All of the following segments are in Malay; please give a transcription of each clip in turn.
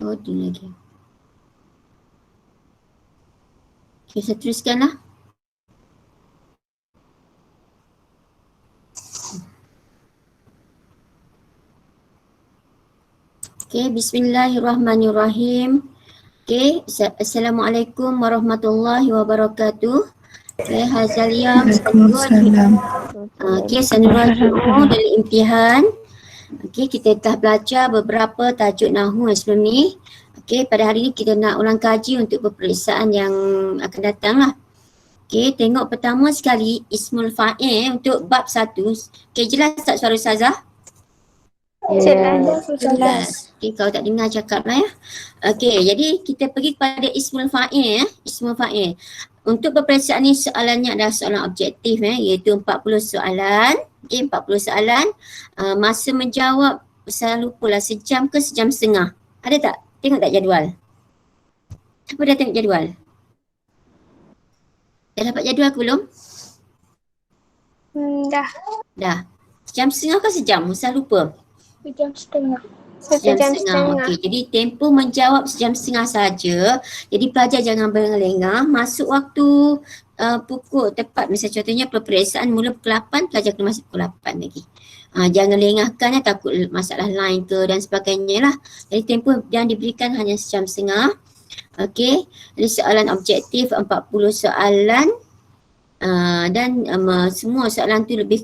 Loading lagi. Okay, saya teruskanlah. Okay, bismillahirrahmanirrahim. Okay, Assalamualaikum warahmatullahi wabarakatuh. Okay, hazal yam. Waalaikumsalam. Okay, sanuraju'u dari imtihan. Okay, kita telah belajar beberapa tajuk Nahu sebelum ni. Okay, pada hari ni kita nak ulang kaji untuk peperiksaan yang akan datang lah. Okay, tengok pertama sekali Ismul Fa'il untuk bab 1. Okay, jelas tak suara Ustazah? Jelas. Okay, kalau tak dengar cakap lah ya. Okay, jadi kita pergi kepada Ismul Fa'il. Ismul Fa'il. Untuk peperiksaan ni soalannya adalah soalan objektif iaitu 40 soalan. Okay, 40 soalan. Masa menjawab, saya lupalah sejam ke sejam setengah. Ada tak? Tengok tak jadual? Siapa dah tengok jadual? Dah dapat jadual ke belum? Dah. Dah. Sejam setengah ke sejam? Saya lupa. Sejam setengah. Sejam setengah. Okey, jadi tempoh menjawab sejam setengah saja. Jadi pelajar jangan berlengah. Masuk waktu pukul tepat. Misalnya contohnya peperiksaan mula pukul 8, pelajar kena masuk pukul 8 lagi. Jangan lengahkan takut masalah lain ke dan sebagainya lah. Jadi tempoh yang diberikan hanya sejam setengah. Okey, jadi soalan objektif 40 soalan dan semua soalan tu lebih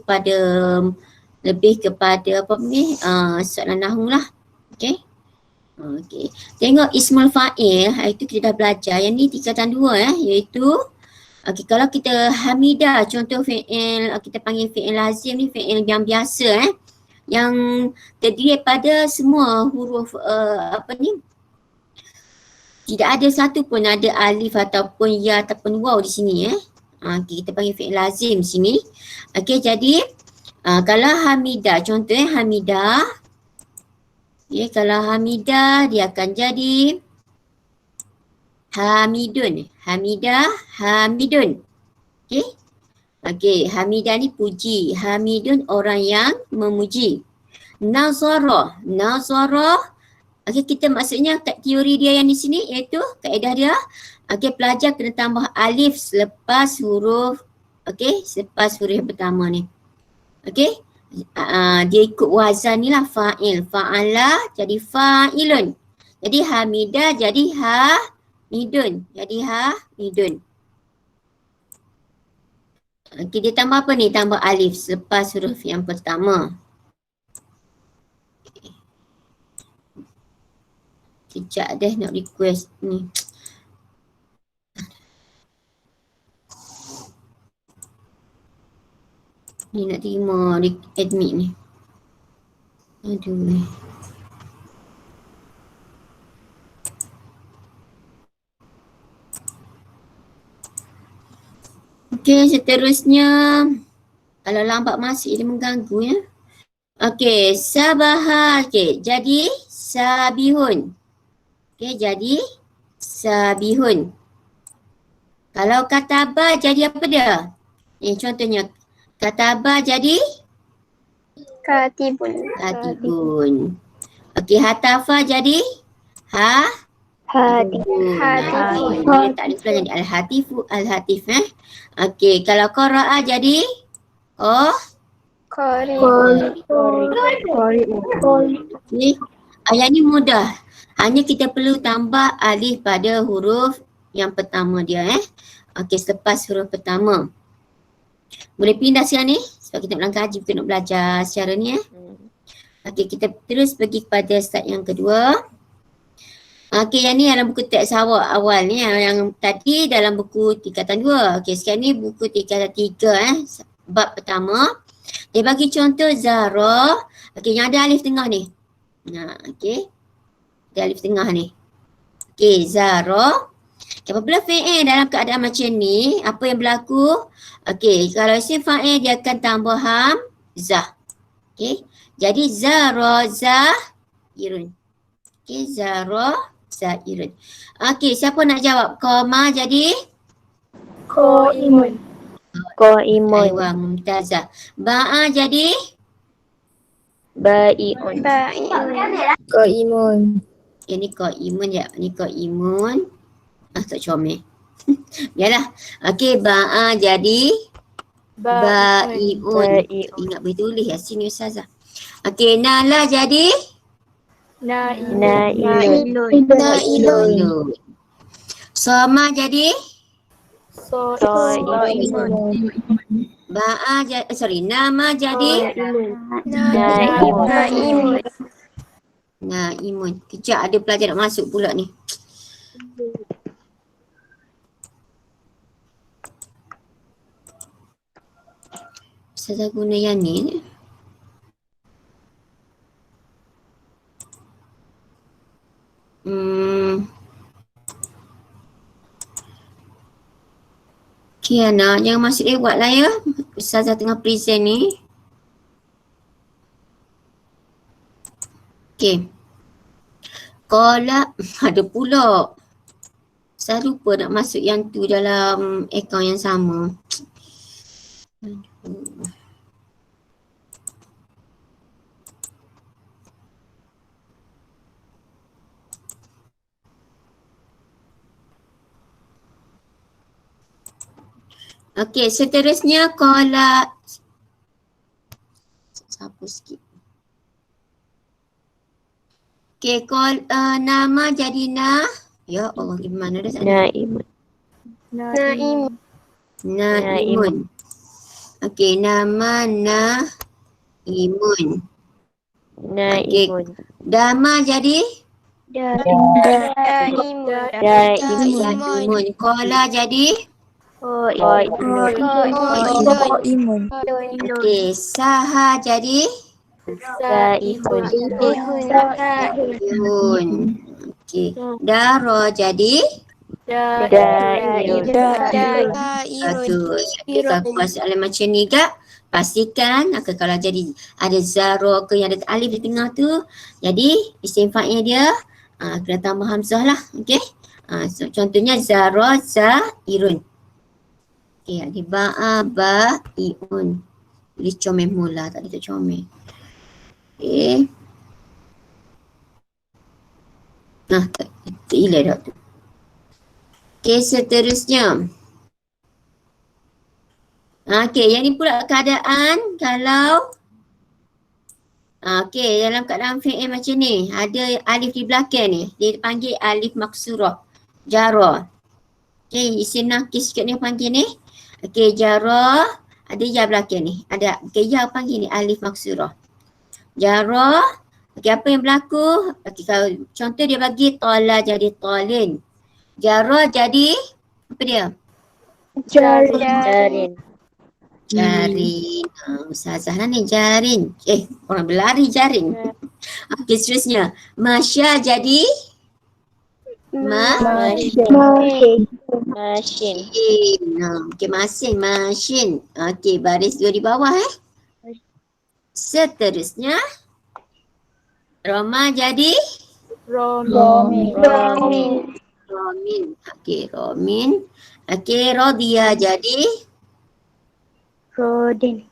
kepada apa ni soalan nahwu lah. Okey. Okey. Tengok Ismul Fa'il, itu kita dah belajar. Yang ni tingkatan 2 iaitu okey, kalau kita hamidah, contoh fi'il kita panggil fi'il lazim ni, fi'il yang biasa yang terdiri pada semua huruf apa ni, tidak ada satu pun ada alif ataupun ya ataupun waw di sini Okay, kita panggil fi'il lazim sini. Okey, jadi kalau hamidah, contohnya hamidah. Okay, kalau hamidah dia akan jadi hamidun. Hamidah, hamidun. Okey. Okey, hamidah ni puji. Hamidun orang yang memuji. Nazara. Nazara. Okey, kita maksudnya teori dia yang di sini iaitu kaedah dia. Okey, pelajar kena tambah alif selepas huruf. Okey, selepas huruf yang pertama ni. Okey. Dia ikut wazan ni lah, fa'il. Fa'ala jadi fa'ilun. Jadi hamidah jadi hamidun. Jadi hamidun. Okey, dia tambah apa ni? Tambah alif selepas huruf yang pertama. Sekejap deh nak request ni. Ni nak terima admit ni. Aduh. Okey, seterusnya. Kalau lambat masuk dia mengganggu ya. Okey, sabaha. Okey, jadi sabihun. Okey, jadi sabihun. Kalau kataba jadi apa dia? Contohnya kataba jadi katibun. katibun. Okey, hatafa jadi Hadibun. Dia tak ada pula jadi al-hatifu, al-hatif Okey, kalau qara'a jadi Qari. Okey, ayat ni mudah. Hanya kita perlu tambah alif pada huruf yang pertama dia Okey, selepas huruf pertama. Boleh pindah sekarang ni sebab kita nak kaji, kita nak belajar secara ni Okey, kita terus pergi kepada slide yang kedua. Okey, yang ni dalam buku teks awal ni, yang tadi dalam buku tingkatan 2. Okey, sekarang ni buku tingkatan 3 bab pertama. Dia bagi contoh Zara. Okey, yang ada alif tengah ni. Okey. Ada alif tengah ni. Okey, Zara. Okay, apabila fi'il dalam keadaan macam ni, apa yang berlaku? Okey, kalau isim fa'il dia akan tambah hamzah. Okey. Jadi Zara zairun. Okey, Zara zairun. Okey, siapa nak jawab? Qama jadi Qaimun. Aywa mumtazah. Ba'a jadi Bai'un. Ba'iun. Qaimun. Yang ni qaimun je. Ni qaimun. Tak comel. Biarlah. Okey, ba'a jadi ba'iun. Ingat boleh tulis ya sini Ustazah. Okey, nala jadi Nailun. nailun. Soma jadi Soimun. ba'a jadi nama jadi Naimun. naimun. Kejap ada pelajar nak masuk pula ni. Saya guna yang ni. Kiana, jangan masuk lewat lah ya. Ustazah tengah present ni. Okey. Qala ada pula. Saya lupa nak masuk yang tu dalam akaun yang sama. Aduh. Okey, seterusnya qala sapu sikit. Okey, nama jadi ya Allah, gimana dah sana? Naimun. Okey, nama naimun. Okey, dama jadi daimun. Qala jadi Imun. okey, saha jadi yun. Okey, daro jadi betul. Jadi kalau masalah macam ni kak, pastikan kalau jadi ada zaro ke yang ada alif di tengah tu, jadi isim fa'il dia kena tambah hamzah lah. Okey. So, contohnya zaro zairun. Okey, ada ba'a ba'iun. Boleh comel mula, tak boleh tak comel. Okey. Tak hilang dah tu. Okey, seterusnya. Okey, yang ni pula keadaan kalau okey, dalam keadaan fi'il macam ni, ada alif di belakang ni, dia panggil alif maksurah, jarah. Okey, isim nakis kat ni panggil ni. Okey, jarah, ada ya belakang ni. Ada, okey, ya panggil ni alif maksurah. Jarah, okey, apa yang berlaku? Okey, kalau contoh dia bagi tola jadi tolin. Jarah jadi, apa dia? Jarin. Jarin. Ustazah lah ni jarin. Orang berlari jarin. Okey, seterusnya. Masya jadi Masin. Okey, masin, masin. Okey, baris dua di bawah Seterusnya. Roma jadi Romin. Romin. Okey, Romin. Okey, Rodia jadi Rodin.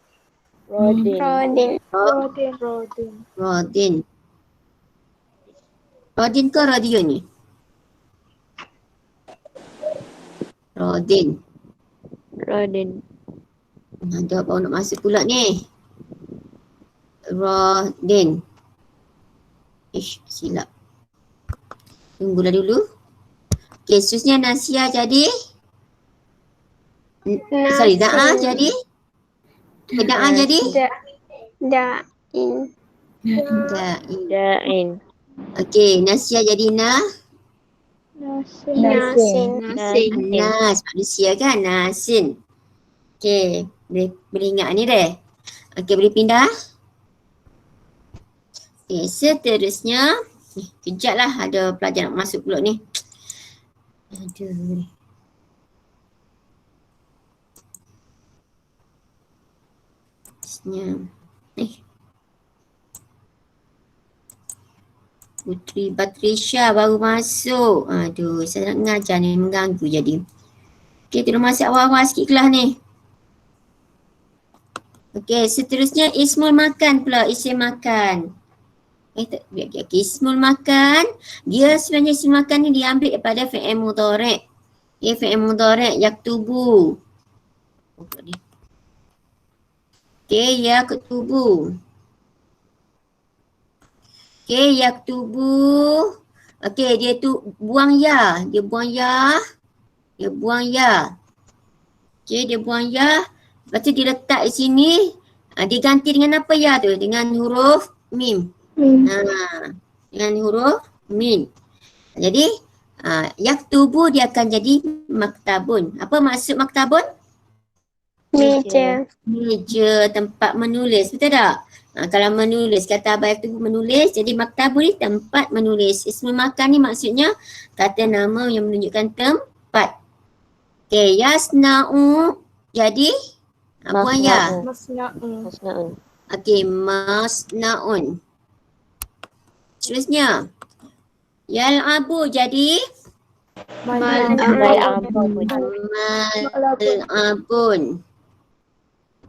Rodin. Rodin ke radio ni? Rodin. Ada baru nak masuk pula ni. Rodin. Silap. Tunggulah dulu. Okey, seterusnya Nasia jadi Da'a jadi Da'a jadi Da'in. Okey, Nasia jadi Nasin. Nas, manusia kan? Nasin. Okey, boleh ingat ni deh. Okey, boleh pindah. Okey, seterusnya. Kejap lah, ada pelajar nak masuk pula ni. Aduh. Putri Batrisha baru masuk. Aduh, saya nak mengajar ni, mengganggu jadi. Okey, tolong masuk awal-awal sikit kelas ni. Okey, seterusnya ismul makan pula, isim makan. Okay, ismul makan. Dia sebenarnya ismul makan ni diambil daripada fi'il mudhari'. Okay, fi'il mudhari' yaktubu. Okay, yaktubu. Okay, yaktubu. Okay, dia tu buang ya. Dia buang ya. Dia buang ya. Okay, dia buang ya. Lepas tu dia letak di sini. Dia ganti dengan apa ya tu? Dengan huruf mim. Dengan huruf mim. Jadi, yaktubu dia akan jadi maktabun. Apa maksud maktabun? Meja. Meja tempat menulis. Betul tak? Kalau menulis, kata abang yaktubu menulis. Jadi maktabun ni tempat menulis. Ismul makan ni maksudnya kata nama yang menunjukkan tempat. Okay, yasna'u. Jadi, apa ya? Masna'un. Okay, masna'un. Seterusnya. Yal'abu jadi mal'abun.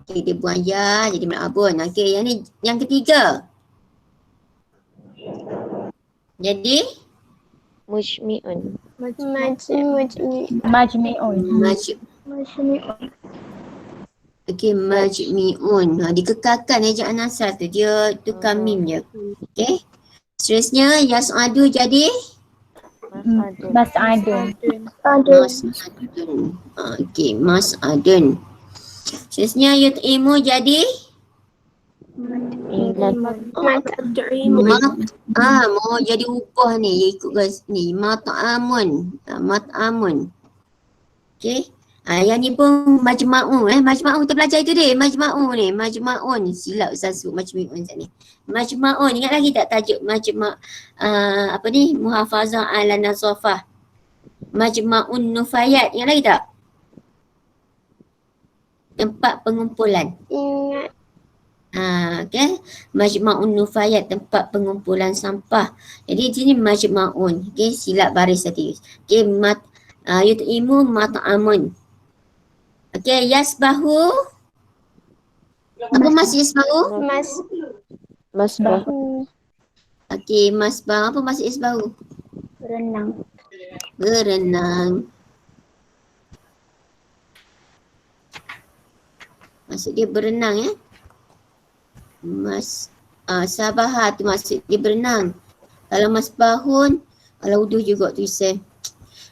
Okay, dia buang ya jadi mal'abun. Okay, yang ni yang ketiga. Jadi Mujmi'un. Okay, majmi'un. Dikekalkan ejaan asal tu. Dia tukar mim je. Okay. Seterusnya yas'adu jadi Mas'adun. mas'adun. Okay, mas'adun. Seterusnya yut'imu jadi mau jadi upah ni. Dia ikut guys ni. Mat'amun. Mat'amun. Okay. Yang ni pun majma'u. Majma'u kita belajar itu dia. Majma'u ni. Majma'un. Silap Ustaz sebut majma'un ni. Majma'un. Ingat lagi tak tajuk majma' apa ni? Muhafazah ala nasofah. Majma'un nufayat. Ingat lagi tak? Tempat pengumpulan. Ingat. Okay. Majma'un nufayat. Tempat pengumpulan sampah. Jadi di sini majma'un. Okay. Silap baris tadi. Okay. Yut'imu mat'amun. Okay, yasbahu. Apa mas yasbahu? Masbahu. Okay, masbah. Apa maksud yasbahu? Berenang. Berenang. Maksud dia berenang ya. Sabaha tu maksud dia berenang. Kalau masbahun, kalau wuduh juga tu Isai.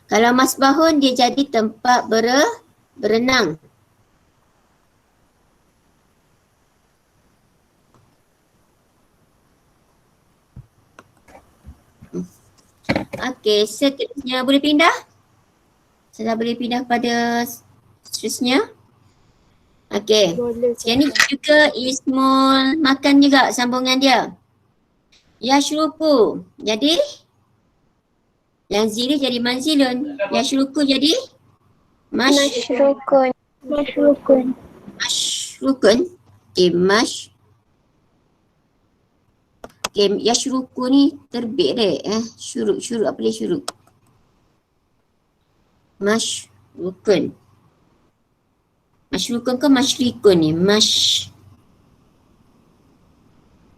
Kalau masbahun dia jadi tempat berenang. Okey, seterusnya boleh pindah? Sudah boleh pindah pada seterusnya? Okey. Yang ni juga ismul makan juga sambungan dia. Yashruku. Jadi yang zili jadi manzilun. Yashruku jadi Masyrukun. mashrukun. Okay, okay, yashruku ni terbit deh. Syuruk apa dia syuruk? Mashrukun. Mashrukun ke masyrikun ni?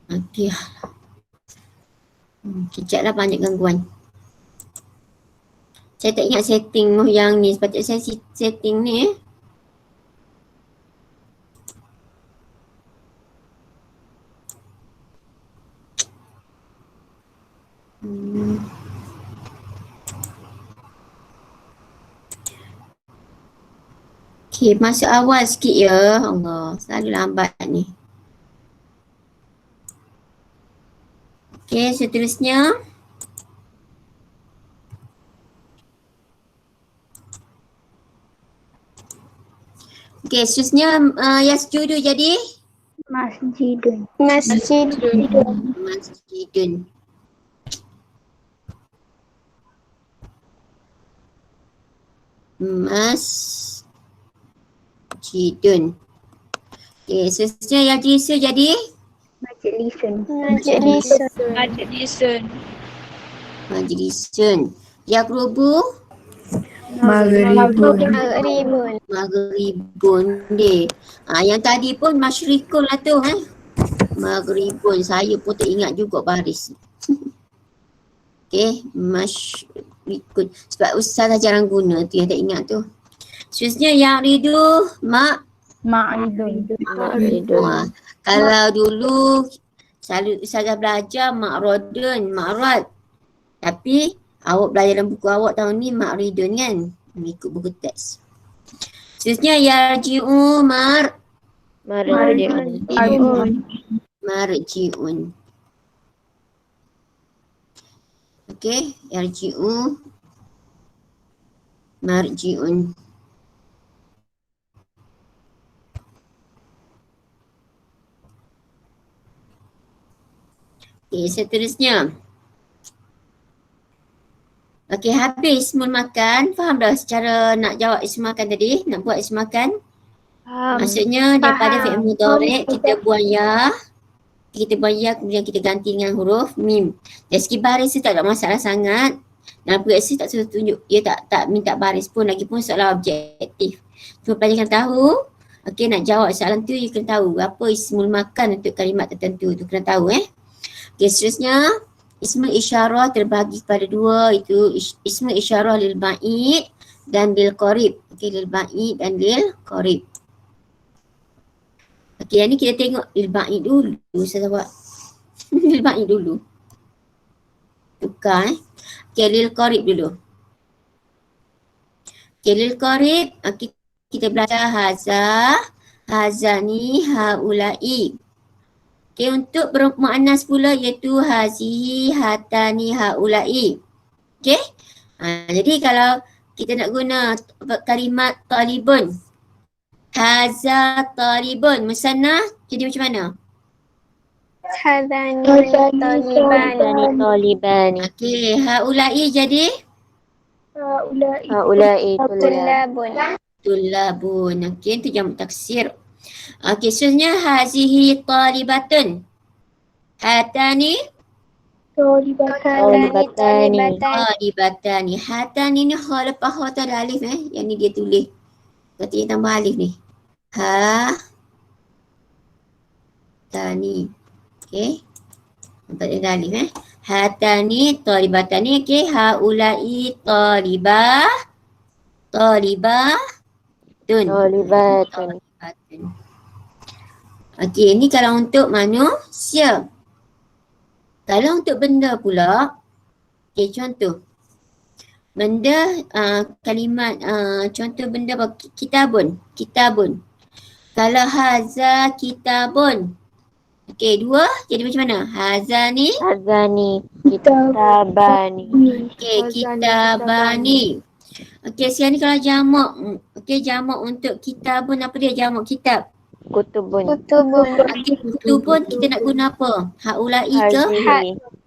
Okay. Kejap lah banyak gangguan. Saya tak ingat setting yang ni. Sepatutnya saya setting ni Okay, masuk awal sikit ya. Allah, selalu lambat ni. Okay, seterusnya. Okay, seterusnya yasjudu jadi? Masjidun. Masjidun. Masjidun. Okay, seterusnya yajlisu jadi? Majlisun. Yaqrubu? Maghribun deh. Yang tadi pun masyrikun lah tu Maghribun. Saya pun tak ingat juga baris. Okey, masyrikun. Sebab ustazah jarang guna tu yang tak ingat tu. Seterusnya yang ridu Ma'idun. Wah, kalau dulu selalu ustazah belajar makrodun, makrod. Tapi awak belajar dalam buku awak tahun ni makridun kan? Mengikut buku teks. Seterusnya yarji'u marji'un. Okey, yarji'u marji'un. Okey, seterusnya. Okey, habis ismul makan. Faham dah cara nak jawab ismul makan tadi? Nak buat ismul makan? Maksudnya daripada fi'il mudhari' kita buang ya. Kita buang ya, kemudian kita ganti dengan huruf mim. Dari segi baris tu tak ada masalah sangat. Dalam progresi tak suruh tunjuk. Dia tak minta baris pun, lagipun soalan objektif. Cuma pelajar kena tahu. Okey, nak jawab soalan tu you kena tahu apa ismul makan untuk kalimat tertentu tu kena tahu Okey, seterusnya ismul isyarah terbagi kepada dua, itu ismul isyarah lil ba'id dan lil qarib. Okey, lil ba'id dan lil qarib. Okey, yang ni kita tengok lil ba'id dulu. Saya buat lil ba'id dulu. Tukar Okey, lil qarib dulu. Okey, lil qarib kita belajar haza, hazani, haula'i. Okey, untuk bermuannas pula iaitu hazihi, hatani, haula'i. Okey? Jadi kalau kita nak guna kalimat talibun, haza talibun, musanna jadi macam mana? Hadani talibani. Okey, haula'i jadi Haulai tulabun. tulabun. Okey, itu jamak taksir. Okey, seterusnya hazihi talibatun. Hatani talibatani. Hatani ni ha lepas ha tu ada alif Yang ni dia tulis. Katanya tambah alif ni. Ha tani. Okey. Nampak dia ada alif Hatani talibatani. Okey, haulai talibatun. Okey, ni kalau untuk manusia. Kalau untuk benda pula, okey, contoh. Benda, kalimat, contoh benda apa? Kitabun. Kalau haza kitabun. Okey, dua jadi macam mana? Hazani Kitabani. Okey, kitabani. Okey, sekarang ni kalau jamak. Okey, jamak untuk kitabun apa dia? Jamak kitab. Kutubun. Okey, kutubun kita nak guna apa? Haulai ke?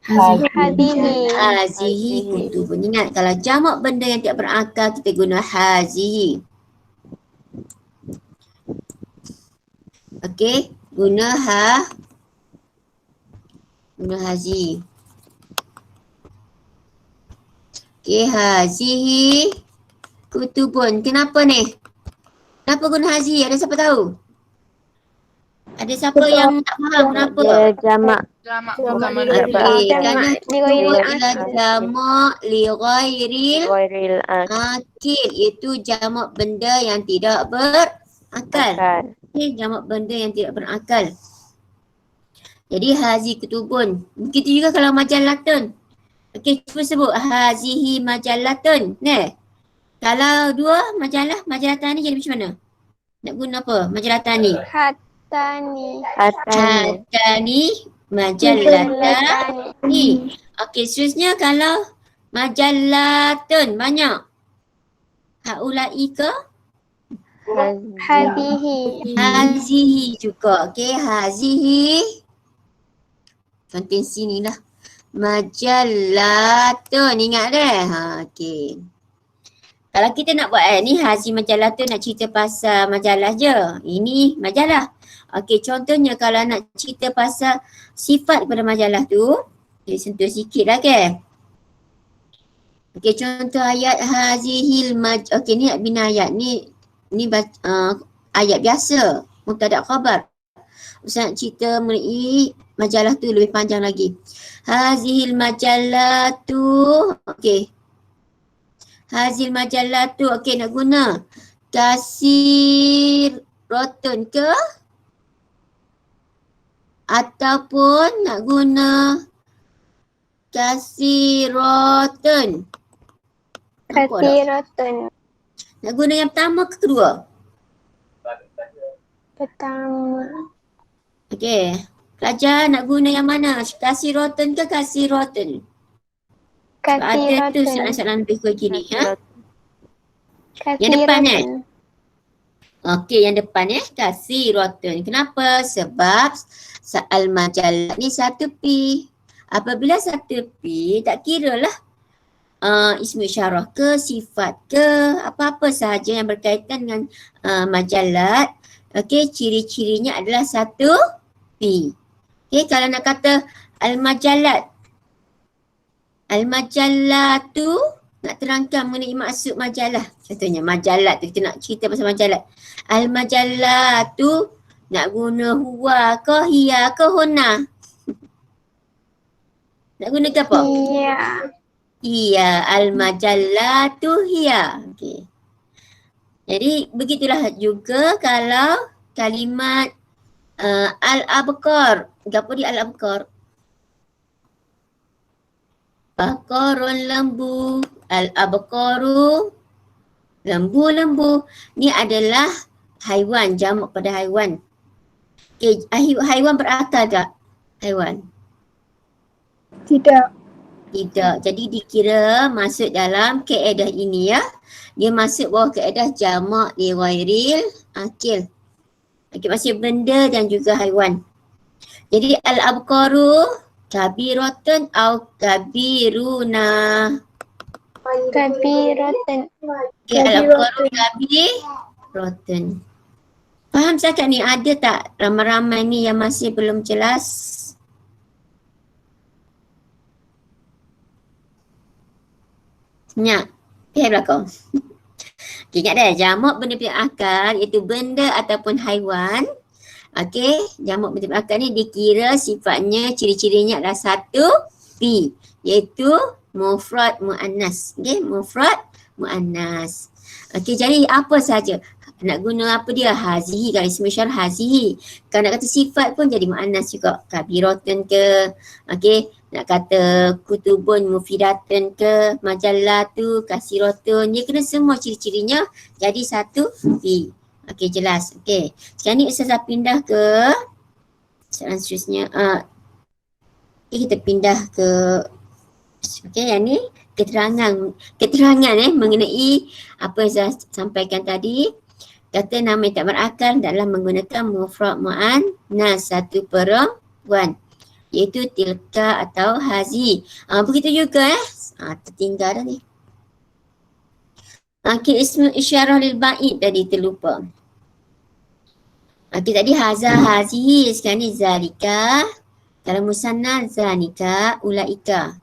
Hazihi kutubun. Ingat, kalau jamak benda yang tidak berakal kita guna hazihi. Okey, guna hazihi. Okey, hazihi kutubun. Kenapa ni? Kenapa guna hazihi? Ada siapa tahu? Ada siapa yang tak faham kenapa? Dia jamak. Okey, kerana itu ialah jamak li ghairil akil, iaitu jamak benda yang tidak berakal. Okey, jamak benda yang tidak berakal. Jadi hazi kutubun. Begitu juga kalau majallatun. Okey, cuba sebut hazihi majallatun. Kalau dua majalatan ni jadi macam mana? Nak guna apa? Majalatan ni. Hatani majallatani. Okey, seterusnya kalau majallatun banyak. Haulai ke? Hazihi juga. Okey, hazihi. Contoh sini lah. Majallatun. Ingat deh. Okey. Kalau kita nak buat ni hazi majallatun nak cerita pasal majalah je. Ini majalah. Okey, contohnya kalau nak cerita pasal sifat pada majalah tu, kita sentuh sikit lah Okey, contoh ayat hazihil okey, ni nak bina ayat. Ni ayat biasa, mubtada khabar. Ustaz nak cerita mengenai majalah tu lebih panjang lagi. Hazil majalah tu. Okey. Hazil majalah tu. Okey, nak guna kasir rotan ke? Ataupun nak guna kasiroten. Kasiroten. Nak guna yang pertama ke kedua? Pertama. Okey. Pelajar nak guna yang mana? Kasiroten ke kasiroten? Ada tu Kasiroten. soalan-soalan lebih kurang gini. Ha? Kasiroten. Yang depan Okey, yang depan kasiroten. Kenapa? Sebab soal majalah ni satu P. Apabila satu P, tak kira lah ismu isyarah ke, sifat ke, apa-apa sahaja yang berkaitan dengan majalah. Okey, ciri-cirinya adalah satu P. Okey, kalau nak kata al-majalat. Al-majalah tu nak terangkan mengenai maksud majalah. Contohnya majalah tu, kita nak cerita pasal majalah. Al-majalah tu nak guna huwa ke, hiya ke, huna. Nak guna ke apa? Hiya. Hiya, al-majalah tu hiya. Okey. Jadi begitulah juga kalau kalimat al-abqar. Apa dia al-abqar? Baqarun lembu, al-abqaru lembu-lembu. Ni adalah haiwan, jamak pada haiwan. Okay, haiwan berakal tak? Haiwan? Tidak. Tidak. Jadi dikira masuk dalam kaedah ini ya. Dia masuk bawah kaedah jamak li ghairil akil. Okay, masih benda dan juga haiwan. Jadi al-abqaru kabiratan au kabiruna. Kabiratan. Okay, al-abqaru kabiratan. Faham cakap ni? Ada tak ramai-ramai ni yang masih belum jelas? Senyap. Belakang. Okay, ingat dah, jamak benda berakal iaitu benda ataupun haiwan. Okey, jamak benda berakal ni dikira sifatnya, ciri-cirinya adalah satu P, iaitu mufrad muannas. Okey, mufrad muannas. Okey, jadi apa saja? Nak guna apa dia? Hazihi, kalau ismu isyarah hazihi. Kalau nak kata sifat pun jadi muannas juga. Kabiratan ke, okey, nak kata kutubun mufidatan ke, majalah tu, kasiratun. Dia kena semua ciri-cirinya jadi satu P. Okey, jelas. Okey. Sekarang ni Ustazah pindah ke soalan seterusnya. Kita pindah ke yang ni keterangan mengenai apa yang saya sampaikan tadi. Kata nama yang tak berakal dalam menggunakan mufrad muannas satu perempuan, iaitu tilka atau hazi. Begitu juga tertinggal dah ni. Okey, ismu isyarah lil ba'id tadi terlupa. Okey, tadi haza hazihi, sekarang ni zalika. Kalau musanna zanika ulaika.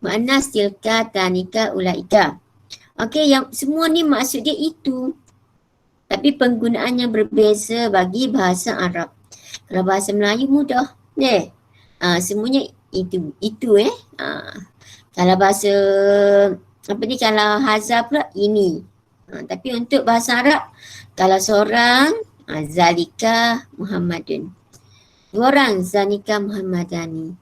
Muannas tilka tanika ulaika. Okey, yang semua ni maksud dia itu. Tapi penggunaannya berbeza bagi bahasa Arab. Kalau bahasa Melayu mudah. Semuanya itu. Kalau bahasa kalau haza pula ini. Tapi untuk bahasa Arab, kalau seorang zalika Muhammadun. Dua orang zanika Muhammadani.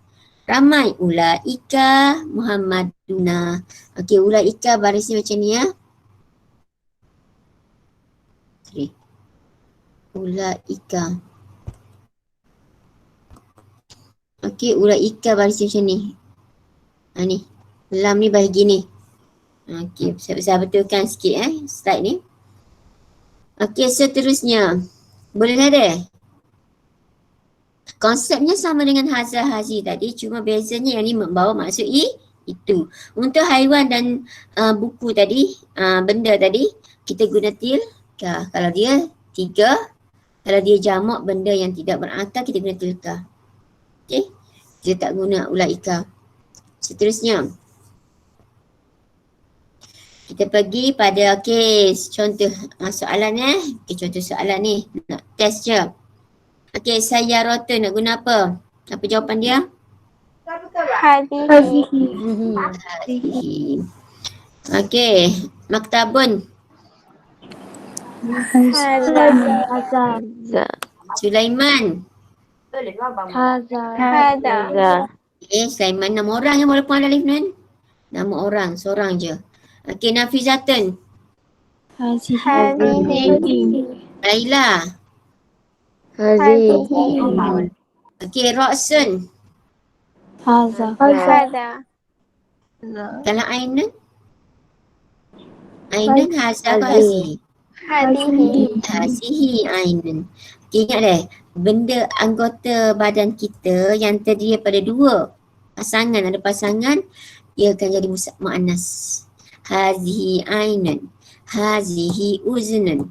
Ramai ulaika Muhammaduna. Okey, ulaika barisnya macam ni ya. Okay. Ulaika. Okey, ulaika barisnya macam ni. Ni. Lam ni bahagi ni. Okey, saya betulkan sikit slide ni. Okey, seterusnya. Boleh ada? Konsepnya sama dengan haza hazi tadi, cuma bezanya yang ni membawa maksud itu. Untuk haiwan dan buku tadi, benda tadi, kita guna tilka. Kalau dia tiga, kalau dia jamak benda yang tidak berakal, kita guna tilka. Okey, kita tak guna ulaika. Seterusnya. Kita pergi pada kes contoh soalan contoh soalan ni nak test je. Okey, sayyarotun nak guna apa? Apa jawapan dia? Hadihi. Hadhihi. Okey, maktabun. Hadha. Sulaiman. Hadha. Sulaiman nama orang yang walaupun ada alif nun. Nama orang, seorang je. Okey, Nafizatun. Hadihi. Laila. Hadihi. Okey, Roksun. Hadha. Kalau Ainun? Ainun haza ke hazihi? Hadihi. Hazihi Ainun. Okay, ingat benda anggota badan kita yang terdiri daripada dua pasangan, ada pasangan, ia akan jadi muannas. Hazihi Ainun. Hazihi Uznun.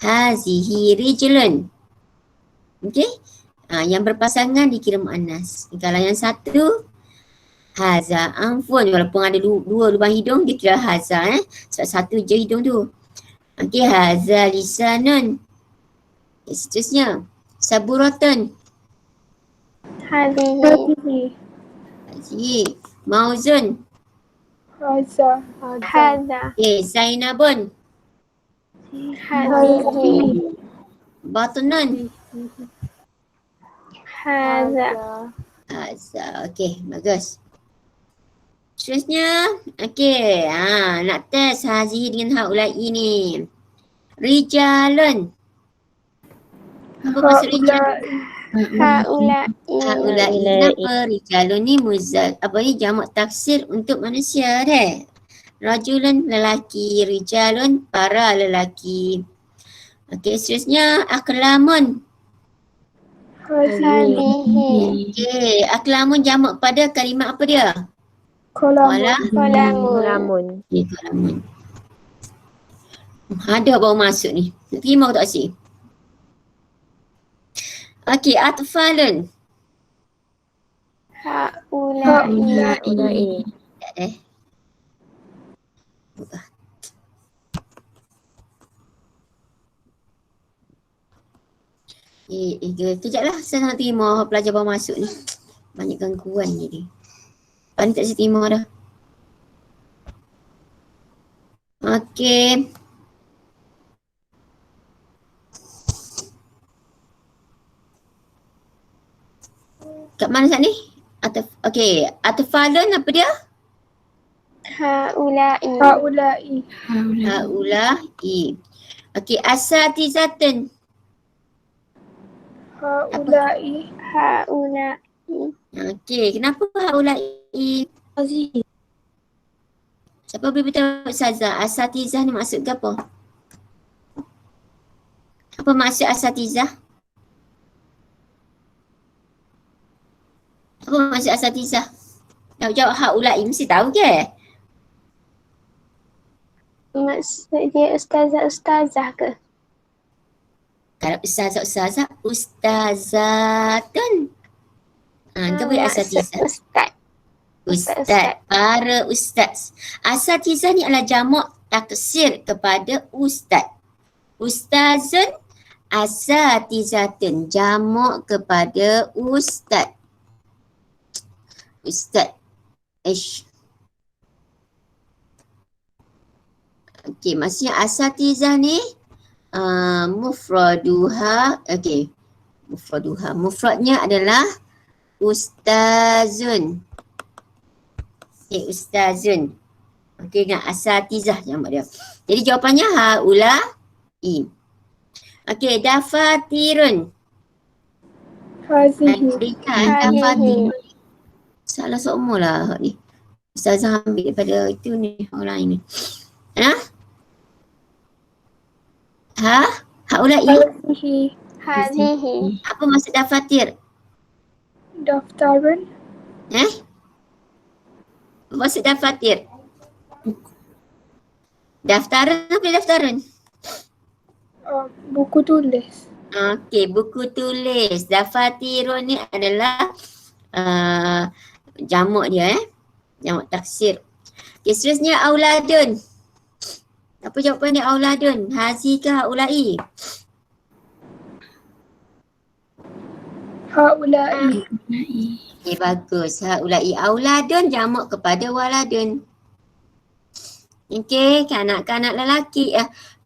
Hazihi Rijlun. Okey? Yang berpasangan dikira muannas. Kalau yang satu haza anfun, walaupun ada dua lubang hidung dia kira haza sebab satu je hidung tu. Okey, haza lisanun. Seterusnya saburatun. Hadihi. Hazihi mauzun. Hadha. Okey, Zainabun. Hadihi. Batnun. Hadha. Haza. Okey, bagus. Seterusnya, okey, nak test hazihi dengan haulai ni. Rijalun. Apa maksud rijal? Haulai. Haulai. Kenapa rijalun ni jamak taksir untuk manusia Rajulun lelaki, rijalun para lelaki. Okey, seterusnya aklamun. Hadihi. Okey, aklamun jamak pada kalimat apa dia? Kolamun. Okey, kolamun. Ada baru masuk ni. Nak terima ke tak si? Okey, atfalun. Haulai. Kejaplah saya nak terima pelajar baru masuk ni. Banyak gangguan ni dia. Pani tak saya terima dah. Okey. Kat mana saat ni? Okey, atfalun apa dia? Haulai. Haulai. Okey, asatizatun. Haulai. Okey, kenapa haulai? Siapa boleh beritahu Ustazah, asatizah ni maksud ke apa? Apa maksud asatizah? Apa maksud asatizah? Nak jawab haulai mesti tahu ke? Maksud dia ustazah ke? Kalau ustazah, ustazatun. Dia boleh asatizah. Ustaz. Para ustaz. Asatizah ni adalah jamak taksir kepada ustaz. Ustazun, asatizatun. Jamak kepada ustaz. Ustaz. Okey, maksudnya asatizah ni mufraduha. Okey. Mufradnya adalah ustazun. Okey, ustazun. Okey, ingat asatizah jamak dia. Jadi jawapannya haulai. Okey, dafatirun. Hazihi. Dafatirun. Salah seumur lah ni. Ustazah ambil daripada itu ni, orang lain ni. Haulai. Hazihi. Apa maksud dafatir? Daftarun. Apa maksud dafatir? Daftaran apa daftaran? Buku tulis. Okey, buku tulis. Dafatirun ni adalah jamak dia jamak taksir. Okey, seterusnya auladun. Apa jawapan dia auladun? Hazi ke haulai? Haula'i. Okay, bagus. Haulai auladun jamak kepada waladun. Okay, kanak-kanak lelaki.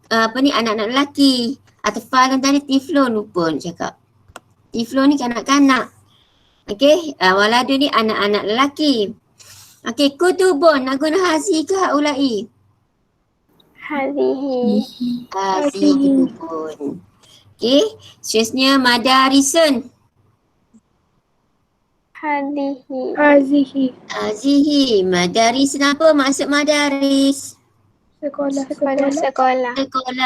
Anak-anak lelaki. Atfalun tadi tiflun lupa nak cakap. Tiflun ni kanak-kanak. Okay, waladun ni anak-anak lelaki. Okay, kutubun. Nak guna hazi ke haulai? Hadhihi. Hazi kutubun. Okay, seterusnya madarisun. Hadhihi. Hazihi. Hazihi. Madaris apa maksud madaris? Sekolah.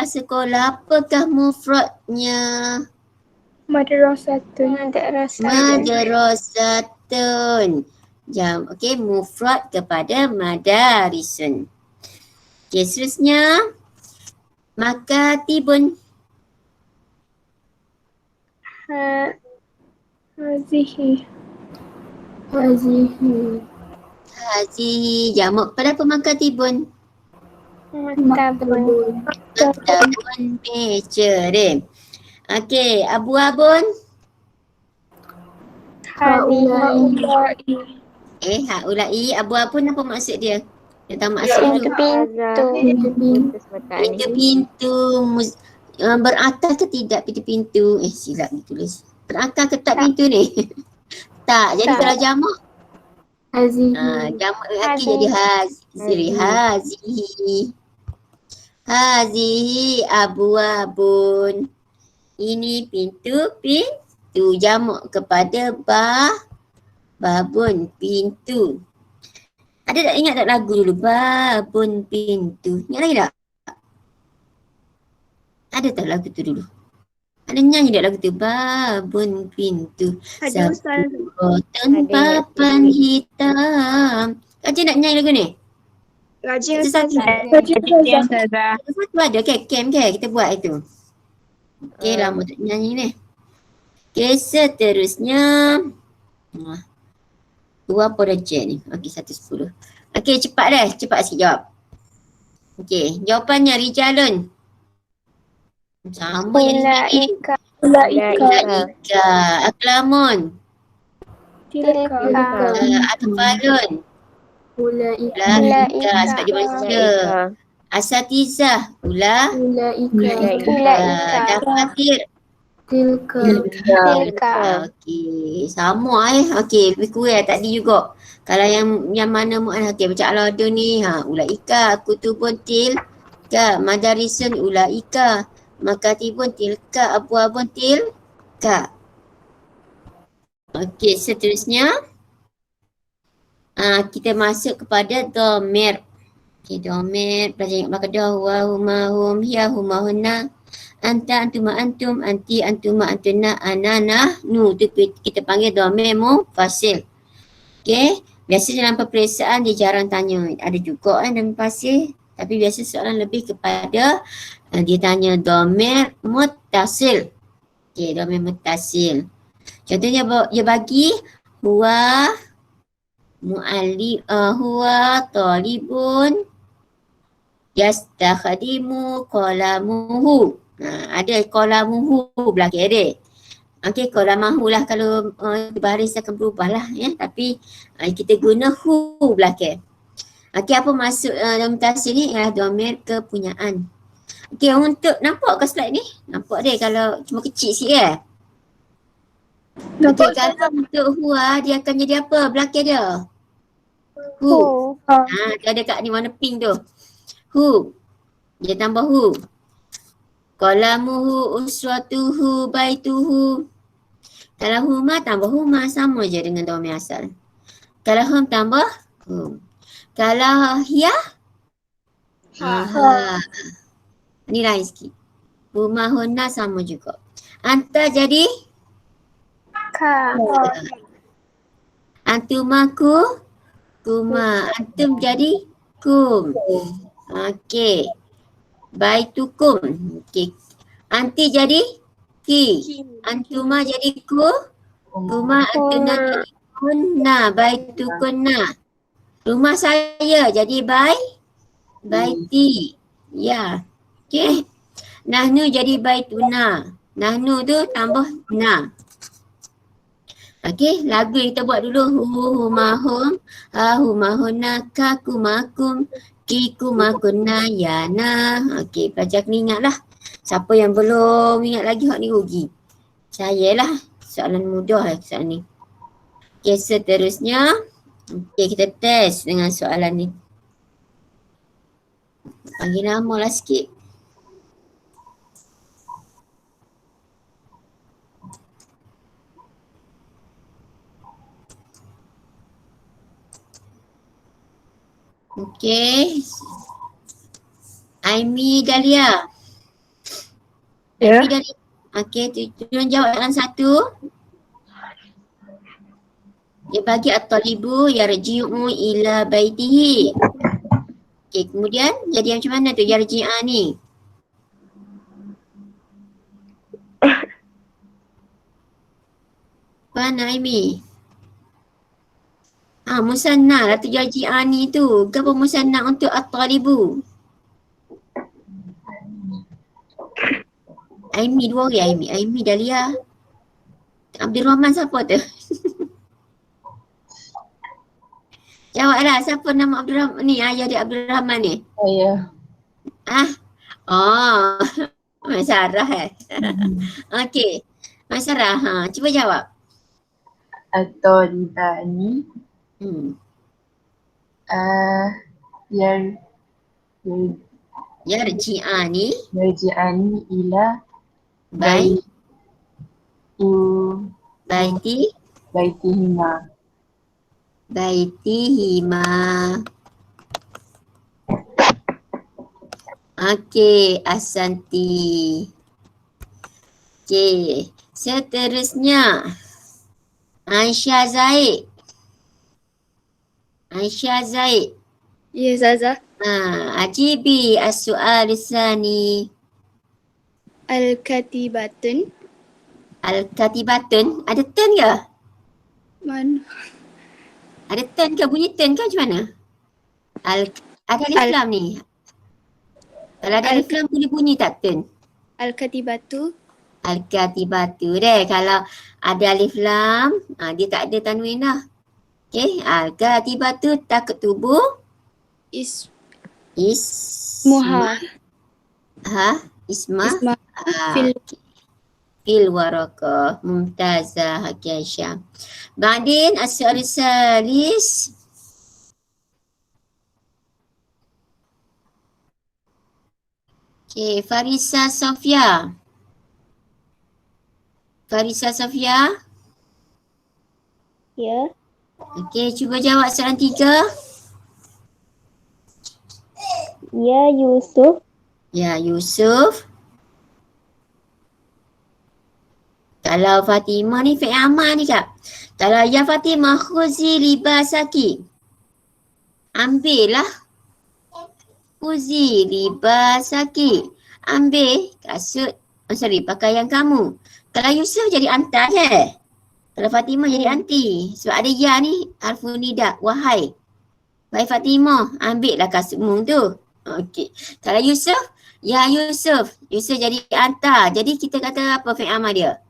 Sekolah. Apakah mufradnya? Madrasatun. Madrasatun. Okey, mufrad kepada madarisun. Okey, seterusnya makatibun. Hazihi. Hazihi. Jamak pada apa makatibun? Maktabun. Maktabun meja dia. Okey, abu-abun. Haula'i. Haulai abu-abun apa maksud dia? Dia tahu maksud dulu. Pintu-pintu. Berakar ke tidak pintu-pintu? Silap ditulis. Berakar ke tak pintu ni? Tak. Jadi kalau jamak? Jamak lelaki jadi hazihi. Hazihi abu-abun. Ini pintu. Jamak kepada babun, pintu. Ada tak ingat tak lagu dulu? Babun pintu. Ingat lagi tak? Ada tak lagu tu dulu? Ada nyanyi tak lagu tu? Babun pintu. Ada Ustaz. Saputan papan hitam. Kaji nak nyanyi lagu ni? Rajin Satu-satu. Satu ada camp kita buat itu. Okey, lama tak nyanyi ni. Okey, seterusnya. Dua projek ni. Okey, 110. Okey, cepat sikit jawab. Okey, jawapannya rijalun. Sama yang ni. Ulaika. Aklamun. Atfalun. Ulaika. Sebab dia manusia. Asatizah. Ulaika. Dafatir. Tilka. Okey, sama Okey, lebih kurang tadi juga. Kalau yang mana mu'an okey macam Al-Adun ni, ulaika, kutubun tilka, madarisun ulaika, makatibun tilka, abu-abun tilka. Okey, seterusnya kita masuk kepada dhamir. Okey, dhamir, belajar ingat belakang dah, wa huma hum, hiya huma hunna. Anta antuma antum, anti antuma antuna, anana, nu. Itu kita panggil dhamir mufasil. Okey. Biasa dalam peperiksaan dia jarang tanya. Ada juga dalam mufasil. Tapi biasa soalan lebih kepada dia tanya dhamir muttasil. Okey, dhamir muttasil. Contohnya dia bagi huwa mu'allim, huwa talibun yastakhdimu qalamuhu. Ada qalamuhu belakang dia. Okey, qalamahu lah kalau baris akan berubah lah ya. Tapi kita guna hu belakang. Okey, apa maksud dalam tasil ni? Ialah dhamir kepunyaan. Okey, untuk nampak ke slide ni? Nampak dia kalau cuma kecil sikit Okey, kalau untuk huwa dia akan jadi apa belakang dia? Hu. Dia ada kat ni warna pink tu. Hu. Dia tambah hu. Qalamuhu, usratuhu, baituhu. Kalau huma tambah huma sama je dengan dhamir asal. Kalau hum tambah hum. Kalau hiya ni lain sikit. Huma hunna sama juga. Anta jadi Ka. Antumaku kuma. Antum jadi kum. Okey. Baitukum. Okey. Anti jadi ki. Antuma jadi ku. Kuma antuna jadi kunna. Baitukunna. Rumah saya jadi baiti. Ya. Okey. Nahnu jadi baituna. Nahnu tu tambah na. Okey, lagu kita buat dulu. Humahum, humahuna, kakumakum, kikumakuna, yana. Okey, pelajar kena ingatlah. Siapa yang belum ingat lagi, hak ni rugi. Percayalah, soalan mudah lah soalan ni. Okey, seterusnya. Okey, kita test dengan soalan ni. Bagi nama lah sikit. Okey. Aimi Dahlia. Ya. Aimi Dahlia. Okey, tolong jawab dalam satu. Dia bagi at-talibu yarji'u ila baitihi. Okey, kemudian jadi macam mana tu yarji'a ni? Apa Naimi? Musanna lah tu yarji'a ni tu. Ke apa musanna untuk at-talibu? Aimi dua orang Aimi. Aimi Dahlia. Abdul Rahman siapa tu? Jawablah siapa nama Abdul Rahman ni? Ayah dia Abdul Rahman ni. Saya. Oh. Mak Sarah Okey. Mak Sarah, cuba jawab. At-talibani Hmm. yar Yarji'ani yarji'ani ila bai baitu baiti baitihima. baitihima. Okey, Asanti. Okey, seterusnya Aisyah Zaid. Aisyah Zaid. Ya, Zaza. Ajibi as-su'al tsani. Al-katibatun. Al-katibatun. Ada ten ke? Mana? Ada ten ke? Bunyi ten ke macam mana? Ada alif lam ni. Kalau ada alif lam bunyi tak ten? Al-katibatu. Al-katibatu deh. Kalau ada alif lam, dia tak ada tanwin dah. Okey, al-katibatu taktubu Muha. Isma Isma. Fil. fil waraqah. Mumtazah. Okey, Aisyah. Ba'din as-su'al salis. Okey, Farisa Sofia. Farisa Sofia. Ya. Okey, cuba jawab soalan 3. Ya, Yusuf. Ya, Yusuf. Kalau Fatimah ni fi'il amal ni Kak. Kalau ya Fatimah khuzi libasaki. Ambillah. Khuzi libasaki. Ambil kasut. Pakaian kamu. Kalau Yusuf jadi anta je. Kalau Fatimah jadi anti. Sebab ada ya ni harfu nida. Wahai. Wahai Fatimah, ambil lah kasutmu tu. Okey. Kalau Yusuf, ya Yusuf. Yusuf jadi anta. Jadi kita kata apa fi'il amal dia?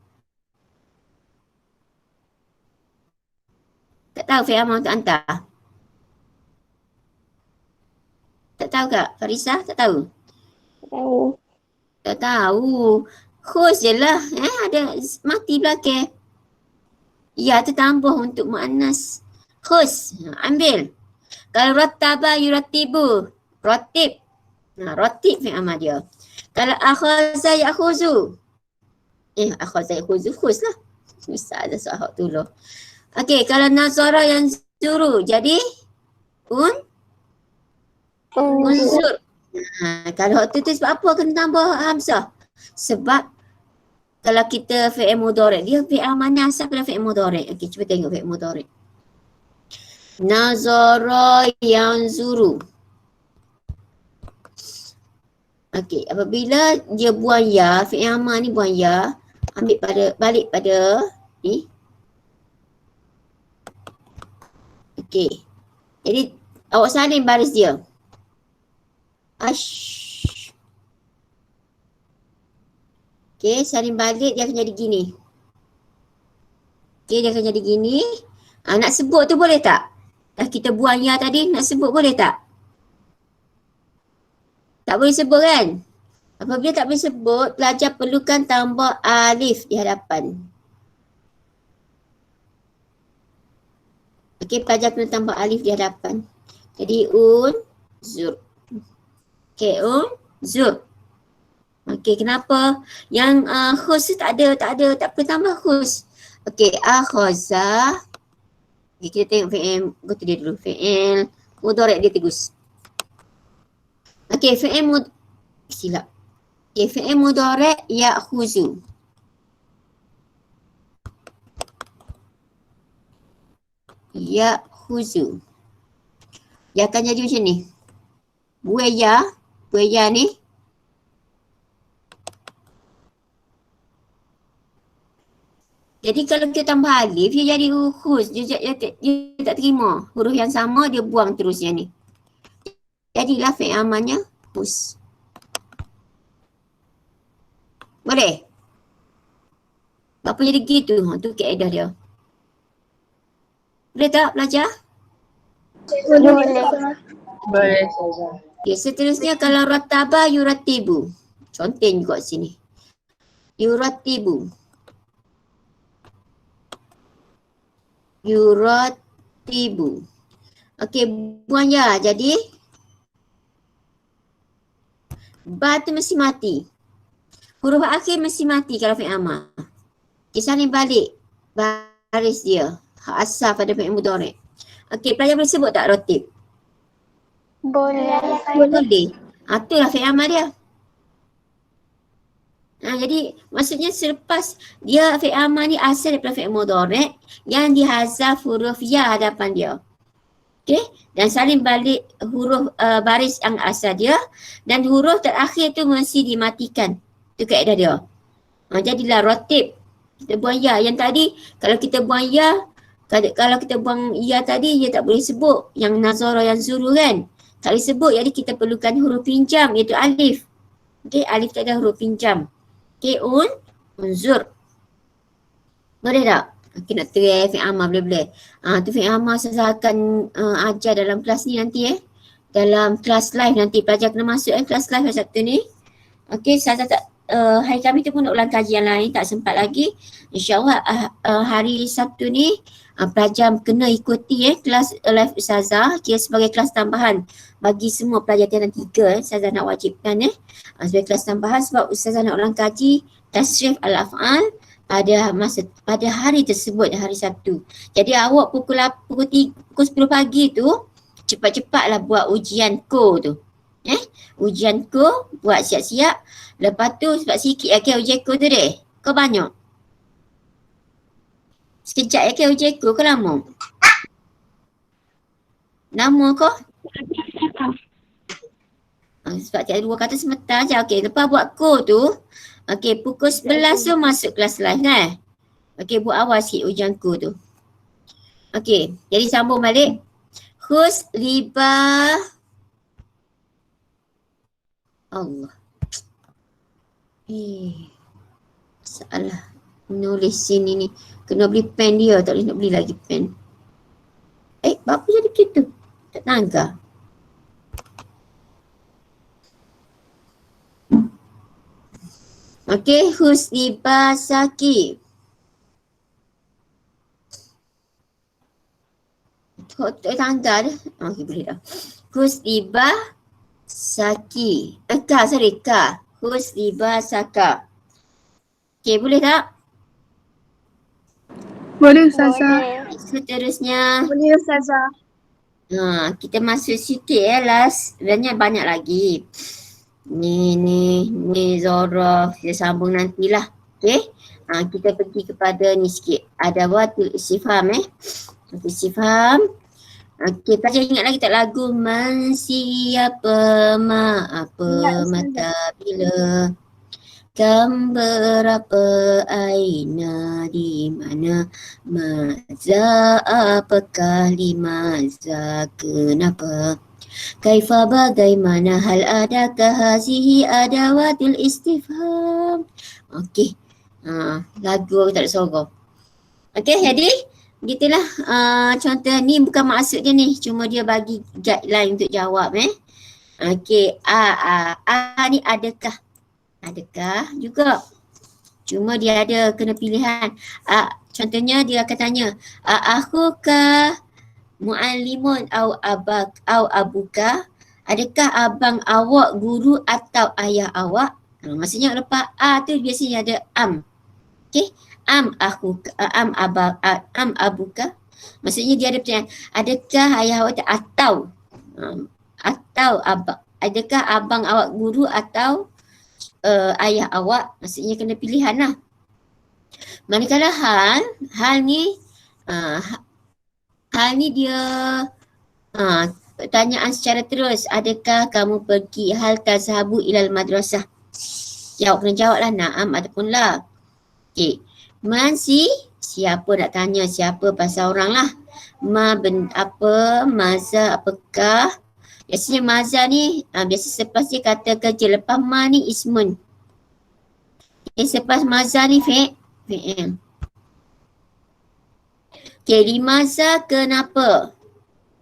Tak tahu fi'il amal untuk anta? Tak tahu Kak? Farisa tak tahu? Tahu. Tak tahu. Khus je lah. Ada mati belakang. Ya tu tambah untuk mu'annas. Khus. Ambil. Kalau rattaba yurattibu. Ratib. Ratib fi'il amal dia. Kalau akhaza ya'khuzu. Akhaza ya'khuzu khus lah. Susah dah soal hak tu lah. Okey, kalau nazara yang zuru. Jadi unzur. Kalau hak tu sebab apa kena tambah hamzah? Sebab kalau kita fi'il mudhari', dia fi'il mana asal pada fi'il mudhari'. Okey, cuba tengok fi'il mudhari'. Nazara yanzuru. Okey, apabila dia buang ya, fi'il amal ni buang ya, balik pada ni. Okey. Jadi awak salin baris dia. Okey, salin balik dia akan jadi gini. Okay, dia akan jadi gini. Nak sebut tu boleh tak? Dah kita buang ya tadi, nak sebut boleh tak? Tak boleh sebut kan? Apabila tak boleh sebut, pelajar perlukan tambah alif di hadapan. Okey, pelajar perlu tambah alif di hadapan. Jadi zur. Okey, zur. Okey, kenapa? Yang khus tu tak perlu tambah khus. Okey, akhaza. Okay, kita tengok fi'il, go to dia dulu. Fi'il mudhari' dia tegus. Okey, silap. Okay, fi'il mudhari' ya'khuzu. Ya'khuzu. Dia akan jadi macam ni. Buaya ni. Jadi kalau kita tambah alif, dia jadi khus. Dia tak terima. Huruf yang sama, dia buang terus yang ni. Jadilah fi'il amalnya khus. Boleh? Apa jadi gitu? Tu kaedah dia. Boleh tak belajar? Boleh saja. Okay, seterusnya kalau rataba yuratibu. Contoh juga sini. Yuratibu. Okey, buang ya. Jadi ba tu mesti mati. Huruf akhir mesti mati kalau fi'il amar. Okey, saling balik baris dia. Hak asal pada fi'il mudhari'. Okey, pelajar boleh sebut tak rotib? Boleh. Boleh. Itulah fi'il amar dia. Jadi maksudnya selepas dia fi'il amar ni asal daripada fi'il mudhari' yang dihazaf huruf ya hadapan dia. Okey, dan salin balik huruf baris yang asal dia dan huruf terakhir tu mesti dimatikan. Itu kaedah dia. Jadilah rotib. Kita buang ya. Yang tadi kalau kita buang ya, kalau kita buang ya tadi dia tak boleh sebut yang nazara yang zuru kan. Tak boleh sebut, jadi kita perlukan huruf pinjam iaitu alif. Okey, alif tak ada huruf pinjam. Okey, unzur. Boleh tak? Okey, nak try fi'il amar boleh-boleh. Tu fi'il amar saya akan ajar dalam kelas ni nanti dalam kelas live nanti pelajar kena masuk kelas live hari Sabtu ni. Okey, saya tak hari kami tu pun nak ulang kajian lain, tak sempat lagi. InsyaAllah hari Sabtu ni pelajar kena ikuti kelas live Ustazah kira sebagai kelas tambahan bagi semua pelajar tingkatan 3 Ustazah nak wajibkan sebagai kelas tambahan sebab Ustazah nak ulang kaji tasrif al-af'al pada hari tersebut, hari Sabtu. Jadi awak pukul 10 pagi tu cepat-cepatlah buat ujian ko tu. Ujian ko buat siap-siap. Lepas tu sebab sikit ujian ko tu deh. Kau banyak? Sekejap ujian ko ke lama? Lama kau? Sebab tiada 2 kata sebentar je. Okey, lepas buat ko tu, okey, pukul 11 tu masuk kelas live kan? Okey, buat awal sikit ujian ko tu. Okey, jadi sambung balik. Khus liba Allah. Salah menulis sini ni. Kena beli pen dia, tak boleh nak beli lagi pen. Apa jadi begitu? Tak tangga. Okey, husni basaki. Tak tangga dah. Okey, boleh dah. Husni basaki. Ka. Husni basaka. Okey, boleh tak? Boleh Ustazah. Seterusnya. Boleh Ustazah. Kita masuk sikit last. Sebenarnya banyak lagi. Ni Zora. Kita sambung nantilah. Okay. Kita pergi kepada ni sikit. Adawatul istifham istifham. Okay, pelajar ingat lagi tak lagu man siapa ma apa mata bila. Kam berapa aina di mana maza apakah limaza kenapa kaifa bagaimana hal adakah hazihi adawatul istifham. Okey. Lagu aku tak ada sorang. Okey, jadi begitulah contoh ni bukan maksud dia ni, cuma dia bagi guideline untuk jawab Okey, ni adakah? Adakah juga. Cuma dia ada kena pilihan. Contohnya dia akan tanya, akhuka muallimun au abuka? Adakah abang awak guru atau ayah awak? Maksudnya lepas tu biasanya ada am. Okey, am abuka. Maksudnya dia ada pertanyaan, adakah ayah awak atau abang, adakah abang awak guru atau ayah awak? Maksudnya kena pilihan lah. Manakala hal ni dia pertanyaan secara terus, adakah kamu pergi hal tazhabu ilal madrasah? Kena jawab lah na'am ataupun la. Okey. Man siapa nak tanya siapa pasal orang lah. Ma apa, maza apakah. Biasanya maza ni biasa selepas dia kata kerja, lepas ma ni ismun. Selepas maza ni fi'il. Okey, limaza kenapa?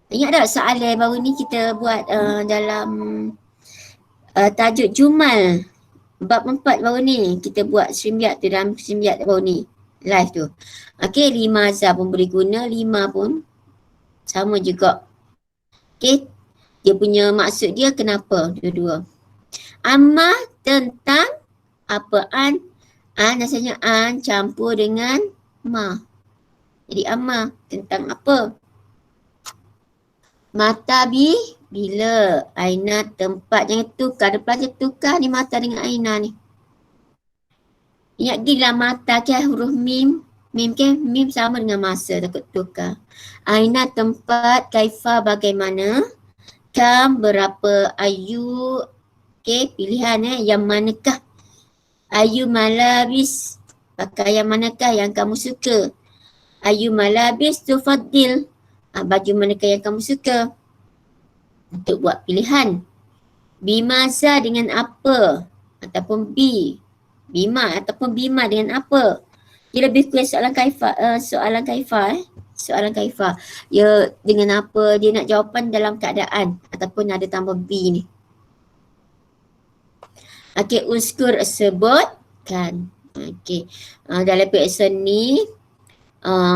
Ingat tak soalan baru ni kita buat dalam tajuk Jumal bab 4 baru ni kita buat streamyard tu, dalam streamyard baru ni live tu. Okey, limaza pun boleh guna, lima pun sama juga. Okey, dia punya maksud dia kenapa dua-dua. Amma tentang apa, an asalnya an campur dengan ma. Jadi amma tentang apa? Mata bila, aina tempat, jangan tukar. Ada pelajar tukar ni mata dengan aina ni. Ingat gila mata ke huruf mim ke mim sama dengan masa, takut tukar. Aina tempat, kaifa bagaimana, kam berapa, ayu pilihan yang manakah, ayu malabis pakaian manakah yang kamu suka, ayu malabis tufaddil baju manakah yang kamu suka. Untuk buat pilihan. Bimaza dengan apa ataupun bima ataupun bima dengan apa. Dia lebih kurang soalan kaifa. Soalan kaifa. Ya dengan apa, dia nak jawapan dalam keadaan ataupun ada tambah bi ni. Okey, uskur sebutkan. Okey. Dalam PSN ni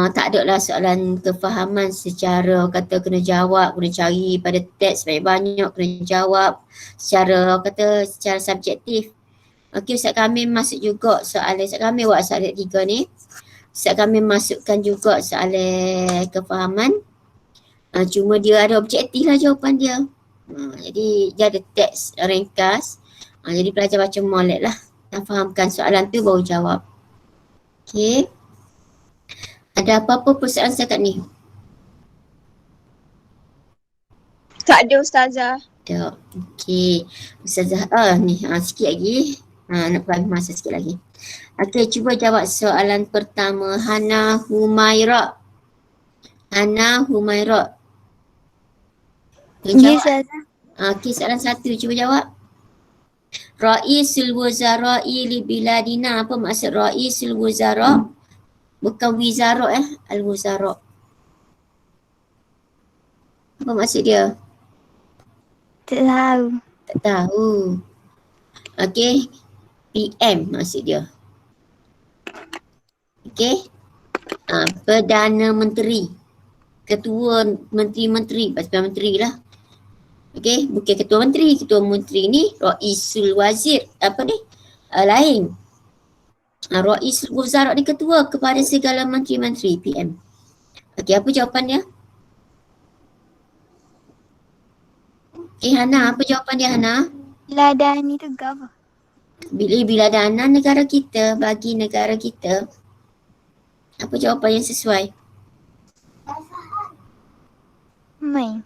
tak ada lah soalan kefahaman secara kata kena jawab, kena cari pada teks banyak-banyak, kena jawab secara subjektif. Okey, Ustaz kami masuk juga soalan, Ustaz kami buat soalan 3 ni. Ustaz kami masukkan juga soalan kefahaman. Cuma dia ada objektif lah jawapan dia. Jadi dia ada teks ringkas. Jadi pelajar baca molek lah. Dan fahamkan soalan tu baru jawab. Okey. Ada apa-apa persoalan setakat ni? Tak ada Ustazah. Tak. Okey. Ustazah ni sikit lagi. Nak bagi masa sikit lagi. Okey, cuba jawab soalan pertama. Hana Humaira. Ya Ustazah. Okey, soalan 1 cuba jawab. Ra'isul Wuzara'i li biladina. Apa maksud Ra'isul Wuzara'? Bukan wizara al-wuzara. Apa maksud dia? Tak tahu. Tak tahu. Okey. PM maksud dia. Okey. Perdana Menteri. Ketua menteri-menteri. Perdana Menteri lah. Okey. Bukan ketua menteri. Ketua menteri ni Ra'isul Wazir. Apa ni? Lain. Ra'isul Wuzara ni ketua kepada segala menteri-menteri PM. Okey, apa jawapan dia? Hana, apa jawapan dia Hana? Biladani tu apa? Biladana negara kita, bagi negara kita. Apa jawapan yang sesuai? Main.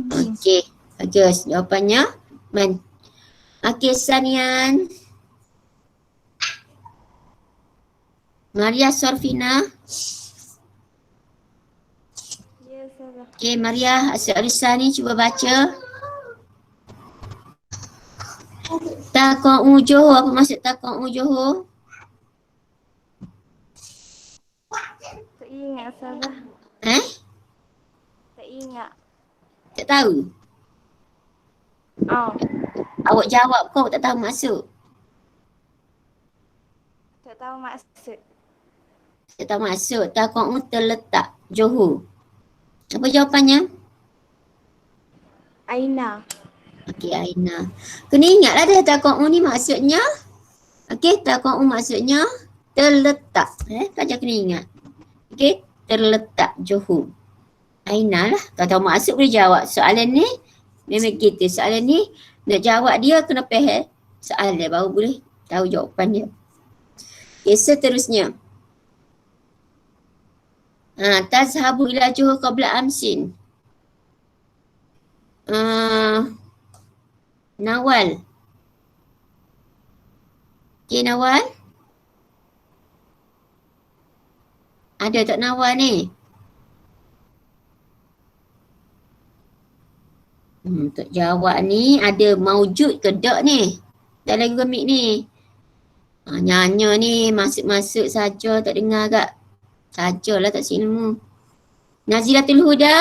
Okey, bagus. Jawapannya man. Okey, Sanian. Maria Sorfina. Ya Ustazah. Okey, Maria Arisani cuba baca. Taqa'u Johor, apa maksud taqa'u Johor? Tak ingat Ustazah. Eh? Tak ingat. Tak tahu? Oh, Awak jawab kau tak tahu maksud. tak tahu maksud. Tak tahu maksud. Taqa'u terletak. Johor. Apa jawapannya? Aina. Okey, Aina. Kena ingatlah dia taqa'u ni maksudnya. Okey, taqa'u maksudnya terletak. Pelajar kena ingat. Okey, terletak Johor. Aina lah. Kalau tahu maksud boleh jawab. Soalan ni memang kita. Soalan ni nak jawab dia kena faham soalan dia baru boleh tahu jawapan dia. Okey, seterusnya. Tazhabu ila Johor qabla amsin. Nawal. Okey, Nawal. Ada tak Nawal ni? Untuk jawab ni ada maujud ke tak ni? Dalam Google Meet ni. Nyanyi ni masuk-masuk saja tak dengar agak. Sajalah tak silmu. Nazilatul Huda.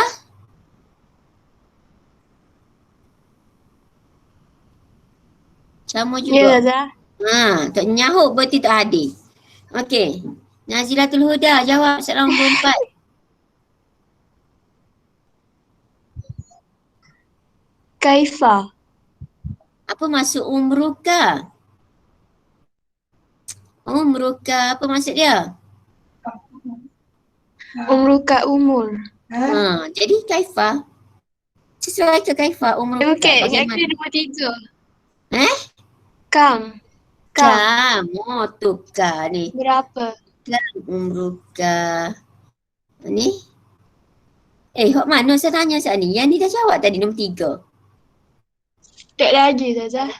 Sama juga. Ustazah. Tak nyahut berarti tak hadir. Okey. Nazilatul Huda jawab soalan nombor 4. Kaifa. Apa maksud umruka? Umruka apa maksud dia? Umruka umur. Jadi kaifa. Sesuai ke kaifa umruka? Okey, yang Bagaimana? kira nombor 3. Kam. Kam. Tukar ni. Berapa? Umruka. Ni. Hok mana saya tanya saat ni? Yang ni dah jawab tadi nombor 3. Tak lagi Ustazah.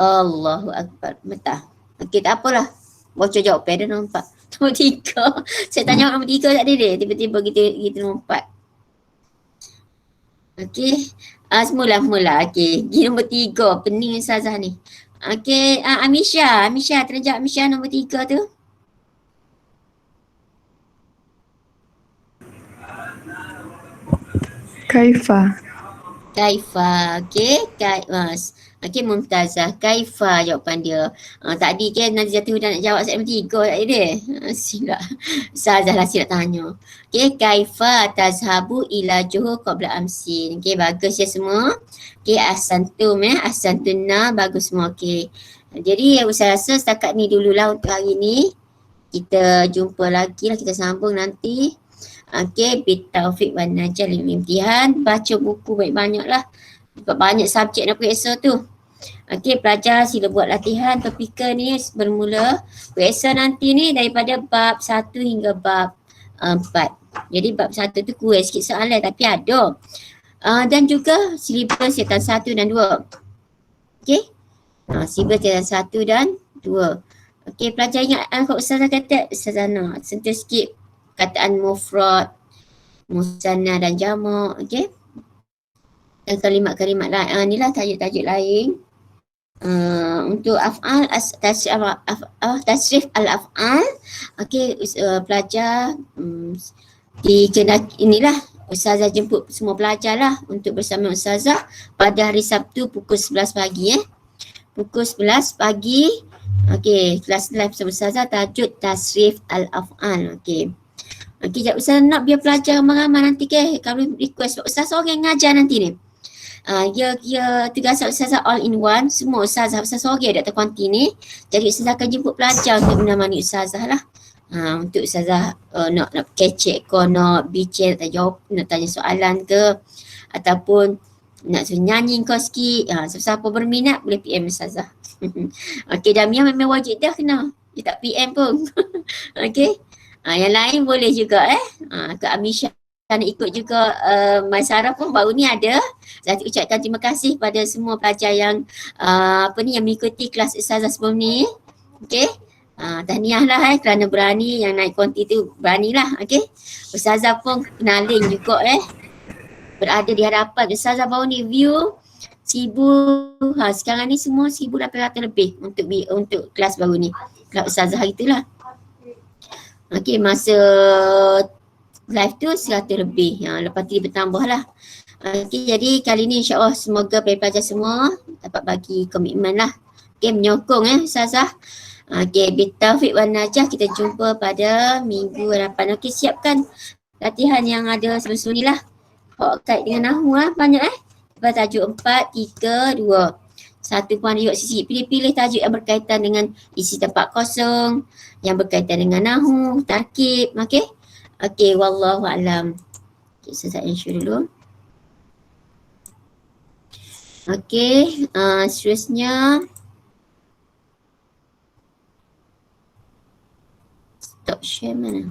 Allahu Akbar. Betul. Okey, tak apalah. Bocor jawapan dah nombor 4. Nombor 3. Saya tanya nombor 3 tak ada dia. Tiba-tiba kita nombor 4. Okey. Semula. Okey. Pergi nombor 3. Pening Ustazah ni. Okey. Amisha. Terjawab Amisha nombor 3 tu. Kaifa. Okey. Okey, Mumtazah. Kaifa jawapan dia. Tadi kan Nazilatul Huda nak jawab soalan nombor 3 tak ada dia. Silap. Ustazah lah silap tanya. Okey, kaifa tazhabu ila Johor qabla amsin. Okey, bagus ya semua. Okey, ahsantum ahsantuna, bagus semua. Okey. Jadi saya rasa setakat ni dululah untuk hari ni. Kita jumpa lagi lah, kita sambung nanti. Okey, bitaufiq wan najah lil imtihan. Baca buku banyak-banyak lah. Banyak subjek nak periksa tu. Okey, pelajar sila buat latihan topikal ni bermula. Periksa nanti ni daripada bab 1 hingga bab 4. Jadi bab 1 tu kurang sikit soalan tapi ada. Dan juga silibus setan 1 dan 2. Okey. Silibus setan 1 dan 2. Okey, pelajar ingat kalau Ustazah kata, Ustazah nak sentuh sikit kataan mufrad, musanna dan jamak. Okey. Dan kalimat-kalimat lain. Inilah tajuk-tajuk lain. Untuk af'al, tasrif al-af'al. Okey, pelajar inilah Ustazah jemput semua pelajar lah untuk bersama Ustazah pada hari Sabtu pukul 11 pagi Pukul 11 pagi. Okey, kelas live bersama Ustazah tajuk tasrif al-af'al. Okey. Okey, Ustazah nak biar pelajar ramai-ramai nanti ke. Kalau request Ustazah orang ngajar nanti ni. Ya tugas Ustazah all in one. Semua Ustazah sorang ada terkonti ni. Jadi Ustazah akan jemput pelajar untuk menemani Ustazah lah. Untuk Ustazah nak kecek ke, nak bincang, nak tanya soalan ke, ataupun nak suruh nyanyi kau sikit. Siapa berminat boleh PM Ustazah. Okey, Damia memang wajib dah kena. Dia tak PM pun. Okey. Yang lain boleh juga Kak Amisha nak ikut juga. Maisarah pun baru ni ada. Saya ucapkan terima kasih pada semua pelajar yang yang mengikuti kelas Ustazah sebelum ni. Okey. Tahniah lah kerana berani, yang naik konti tu beranilah. Okey. Ustazah pun kenalin juga berada di hadapan Ustazah baru ni view 1,000. Sekarang ni semua 1,800 lebih untuk kelas baru ni. Kelas Ustazah itulah. Okey, masa live tu 100 lebih. Lepas tu dia bertambah lah. Okey, jadi kali ni insyaAllah semoga pelajar semua dapat bagi komitmen lah. Okey, menyokong Ustazah. Okey, bitaufiq wan najah, kita jumpa pada minggu hadapan. Okey, siapkan latihan yang ada sebelum ni lah. Kait dengan Nahu lah, banyak Lepas tajuk 4, 3, 2. Satu puan riwayat sisi. Pilih-pilih tajuk yang berkaitan dengan isi tempat kosong, yang berkaitan dengan Nahu, tarkib. Okey? Okey, wallahualam. Okay, saya insya dulu. Okey, seterusnya. Stop share mana?